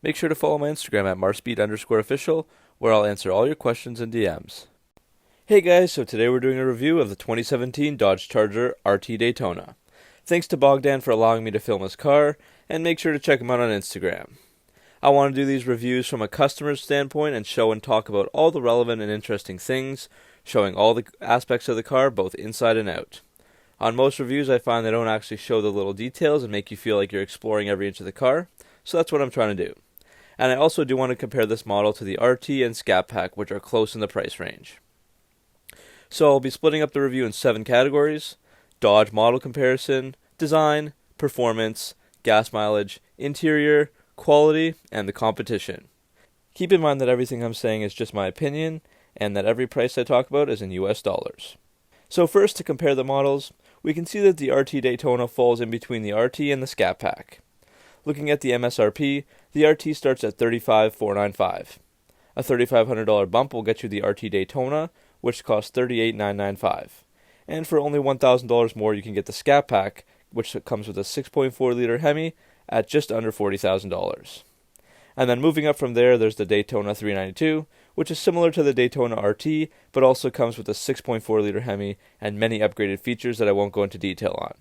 Make sure to follow my Instagram at Marspeed_official, where I'll answer all your questions and DMs. Hey guys, so today we're doing a review of the 2017 Dodge Charger RT Daytona. Thanks to Bogdan for allowing me to film his car, and make sure to check him out on Instagram. I want to do these reviews from a customer's standpoint and show and talk about all the relevant and interesting things, showing all the aspects of the car, both inside and out. On most reviews, I find they don't actually show the little details and make you feel like you're exploring every inch of the car, so that's what I'm trying to do. And I also do want to compare this model to the RT and Scat Pack, which are close in the price range. So I'll be splitting up the review in 7 categories: Dodge model comparison, design, performance, gas mileage, interior, quality, and the competition. Keep in mind that everything I'm saying is just my opinion, and that every price I talk about is in US dollars. So first, to compare the models, we can see that the RT Daytona falls in between the RT and the Scat Pack. Looking at the MSRP, the RT starts at $35,495. A $3,500 bump will get you the RT Daytona, which costs $38,995. And for only $1,000 more, you can get the Scat Pack, which comes with a 6.4-liter Hemi at just under $40,000. And then moving up from there, there's the Daytona 392, which is similar to the Daytona RT, but also comes with a 6.4-liter Hemi and many upgraded features that I won't go into detail on.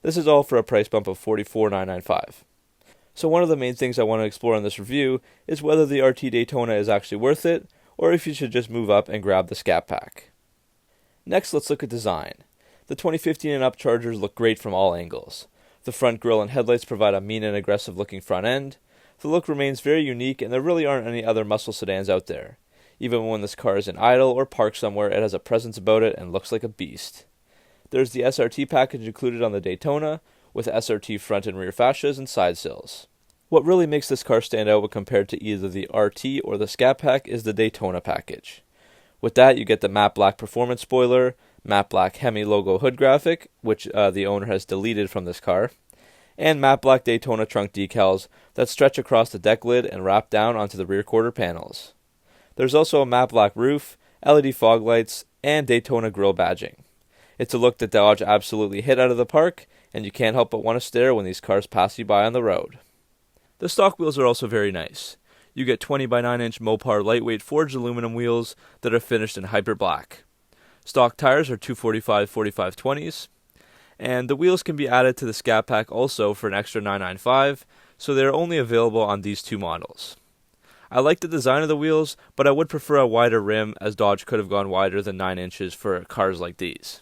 This is all for a price bump of $44,995. So one of the main things I want to explore in this review is whether the RT Daytona is actually worth it, or if you should just move up and grab the Scat Pack. Next, let's look at design. The 2015 and up Chargers look great from all angles. The front grille and headlights provide a mean and aggressive looking front end. The look remains very unique, and there really aren't any other muscle sedans out there. Even when this car is in idle or parked somewhere, it has a presence about it and looks like a beast. There's the SRT package included on the Daytona, with SRT front and rear fascias and side sills. What really makes this car stand out when compared to either the RT or the Scat Pack is the Daytona package. With that, you get the matte black performance spoiler, matte black Hemi logo hood graphic, which the owner has deleted from this car, and matte black Daytona trunk decals that stretch across the deck lid and wrap down onto the rear quarter panels. There's also a matte black roof, LED fog lights, and Daytona grille badging. It's a look that Dodge absolutely hit out of the park, and you can't help but want to stare when these cars pass you by on the road. The stock wheels are also very nice. You get 20 by 9 inch Mopar lightweight forged aluminum wheels that are finished in hyper black. Stock tires are 245/45/20s, and the wheels can be added to the Scat Pack also for an extra $995, so they're only available on these 2 models. I like the design of the wheels, but I would prefer a wider rim, as Dodge could have gone wider than 9 inches for cars like these.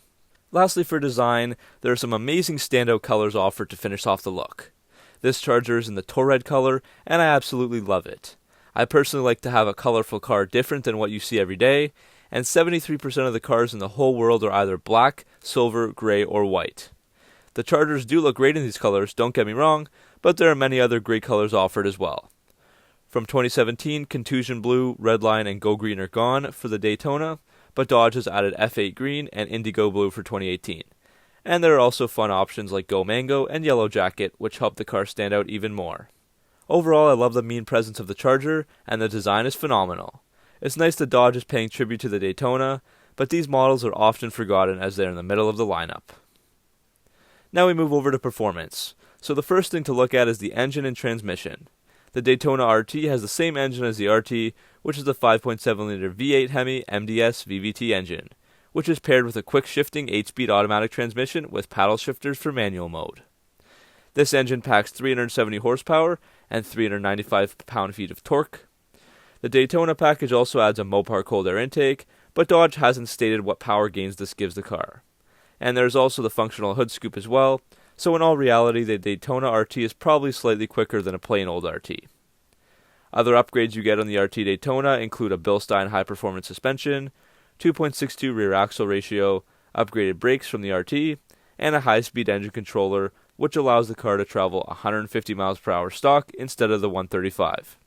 Lastly, for design, there are some amazing standout colors offered to finish off the look. This Charger is in the Touareg color, and I absolutely love it. I personally like to have a colorful car different than what you see every day, and 73% of the cars in the whole world are either black, silver, gray, or white. The Chargers do look great in these colors, don't get me wrong, but there are many other great colors offered as well. From 2017, Contusion Blue, Redline, and Go Green are gone for the Daytona, but Dodge has added F8 Green and Indigo Blue for 2018. And there are also fun options like Go Mango and Yellow Jacket, which help the car stand out even more. Overall, I love the mean presence of the Charger, and the design is phenomenal. It's nice that Dodge is paying tribute to the Daytona, but these models are often forgotten as they're in the middle of the lineup. Now we move over to performance. So the first thing to look at is the engine and transmission. The Daytona RT has the same engine as the RT, which is the 5.7-liter V8 Hemi MDS VVT engine, which is paired with a quick-shifting 8-speed automatic transmission with paddle shifters for manual mode. This engine packs 370 horsepower and 395 pound-feet of torque. The Daytona package also adds a Mopar cold air intake, but Dodge hasn't stated what power gains this gives the car. And there's also the functional hood scoop as well, so in all reality, the Daytona RT is probably slightly quicker than a plain old RT. Other upgrades you get on the RT Daytona include a Bilstein high-performance suspension, 2.62 rear axle ratio, upgraded brakes from the RT, and a high-speed engine controller, which allows the car to travel 150 miles per hour stock instead of the 135.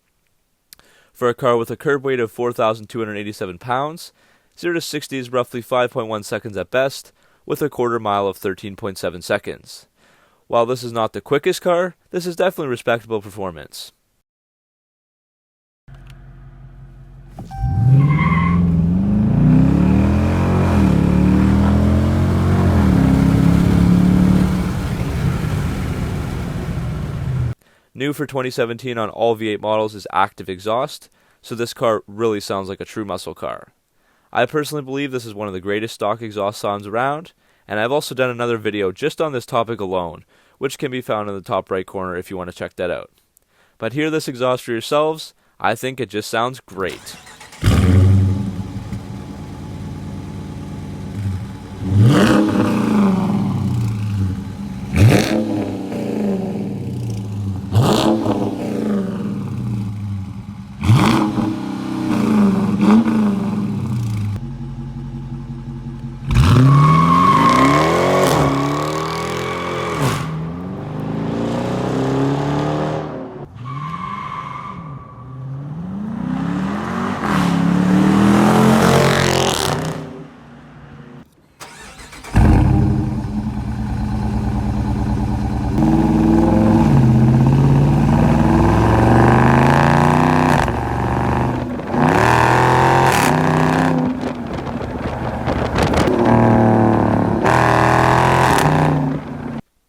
For a car with a curb weight of 4,287 pounds, 0 to 60 is roughly 5.1 seconds at best, with a quarter mile of 13.7 seconds. While this is not the quickest car, this is definitely respectable performance. New for 2017 on all V8 models is active exhaust, so this car really sounds like a true muscle car. I personally believe this is one of the greatest stock exhaust sounds around, and I've also done another video just on this topic alone, which can be found in the top right corner if you want to check that out. But hear this exhaust for yourselves. I think it just sounds great.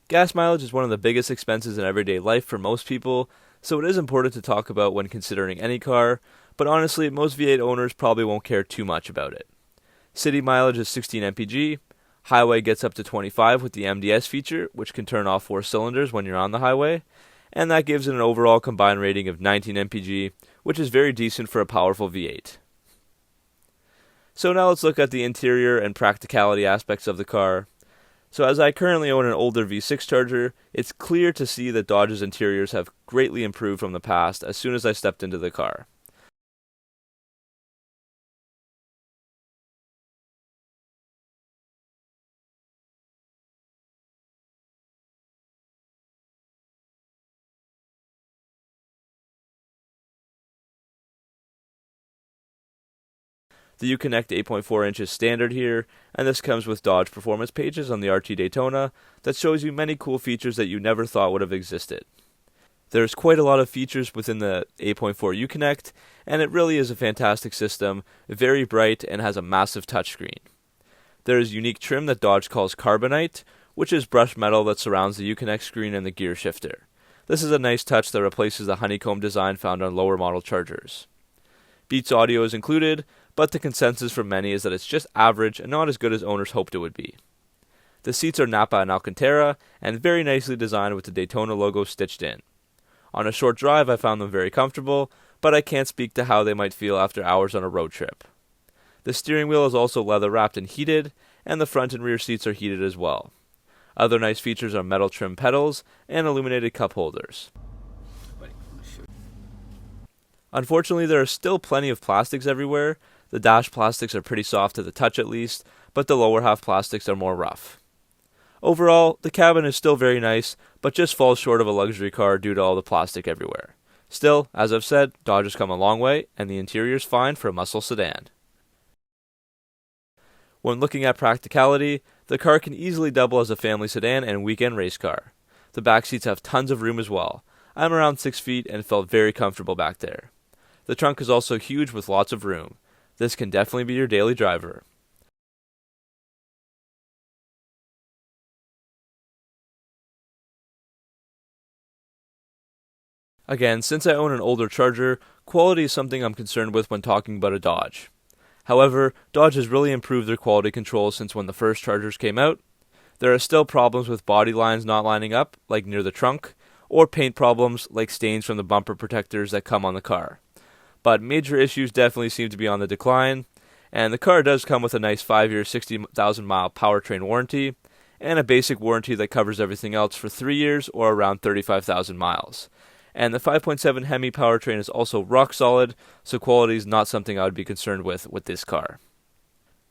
Gas mileage is one of the biggest expenses in everyday life for most people, so it is important to talk about when considering any car, but honestly, most V8 owners probably won't care too much about it. City mileage is 16 mpg, highway gets up to 25 with the MDS feature, which can turn off 4 cylinders when you're on the highway, and that gives it an overall combined rating of 19 mpg, which is very decent for a powerful V8. So now let's look at the interior and practicality aspects of the car. So as I currently own an older V6 Charger, it's clear to see that Dodge's interiors have greatly improved from the past as soon as I stepped into the car. The Uconnect 8.4 inch is standard here, and this comes with Dodge performance pages on the RT Daytona that shows you many cool features that you never thought would have existed. There's quite a lot of features within the 8.4 Uconnect, and it really is a fantastic system, very bright, and has a massive touchscreen. There is unique trim that Dodge calls Carbonite, which is brushed metal that surrounds the Uconnect screen and the gear shifter. This is a nice touch that replaces the honeycomb design found on lower model Chargers. Beats audio is included, but the consensus from many is that it's just average and not as good as owners hoped it would be. The seats are Napa and Alcantara, and very nicely designed with the Daytona logo stitched in. On a short drive I found them very comfortable, but I can't speak to how they might feel after hours on a road trip. The steering wheel is also leather wrapped and heated, and the front and rear seats are heated as well. Other nice features are metal trim pedals and illuminated cup holders. Unfortunately, there are still plenty of plastics everywhere. The dash plastics are pretty soft to the touch at least, but the lower half plastics are more rough. Overall, the cabin is still very nice, but just falls short of a luxury car due to all the plastic everywhere. Still, as I've said, Dodge has come a long way, and the interior is fine for a muscle sedan. When looking at practicality, the car can easily double as a family sedan and weekend race car. The back seats have tons of room as well. I'm around 6 feet and felt very comfortable back there. The trunk is also huge with lots of room. This can definitely be your daily driver. Again, since I own an older Charger, quality is something I'm concerned with when talking about a Dodge. However, Dodge has really improved their quality control since when the first Chargers came out. There are still problems with body lines not lining up, like near the trunk, or paint problems like stains from the bumper protectors that come on the car. But major issues definitely seem to be on the decline, and the car does come with a nice 5-year, 60,000 mile powertrain warranty, and a basic warranty that covers everything else for 3 years or around 35,000 miles. And the 5.7 Hemi powertrain is also rock solid, so quality is not something I would be concerned with this car.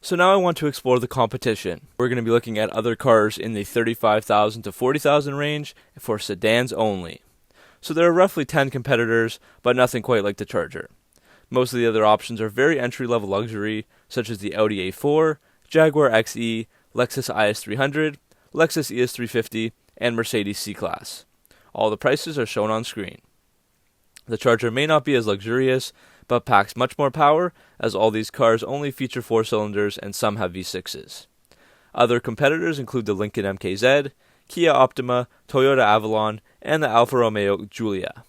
So now I want to explore the competition. We're going to be looking at other cars in the 35,000 to 40,000 range for sedans only. So there are roughly 10 competitors, but nothing quite like the Charger. Most of the other options are very entry-level luxury, such as the Audi A4, Jaguar XE, Lexus IS300, Lexus ES350, and Mercedes C-Class. All the prices are shown on screen. The Charger may not be as luxurious, but packs much more power, as all these cars only feature 4 cylinders and some have V6s. Other competitors include the Lincoln MKZ, Kia Optima, Toyota Avalon, and the Alfa Romeo Giulia.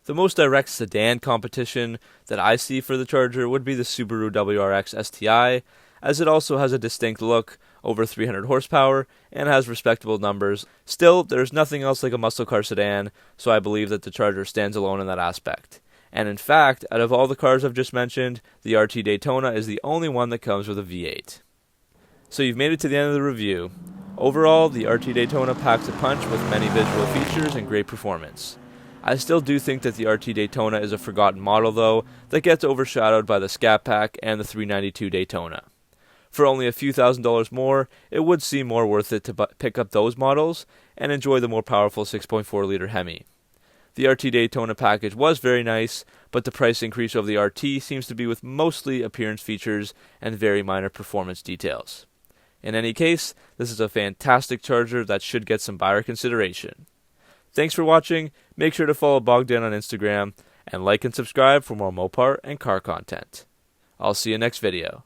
The most direct sedan competition that I see for the Charger would be the Subaru WRX STI, as it also has a distinct look, over 300 horsepower, and has respectable numbers. Still, there's nothing else like a muscle car sedan, so I believe that the Charger stands alone in that aspect. And in fact, out of all the cars I've just mentioned, the RT Daytona is the only one that comes with a V8. So you've made it to the end of the review. Overall, the RT Daytona packs a punch with many visual features and great performance. I still do think that the RT Daytona is a forgotten model though, that gets overshadowed by the Scat Pack and the 392 Daytona. For only a few $1,000s more, it would seem more worth it to pick up those models and enjoy the more powerful 6.4-liter Hemi. The RT Daytona package was very nice, but the price increase of the RT seems to be with mostly appearance features and very minor performance details. In any case, this is a fantastic Charger that should get some buyer consideration. Thanks for watching, make sure to follow Bogdan on Instagram, and like and subscribe for more Mopar and car content. I'll see you next video.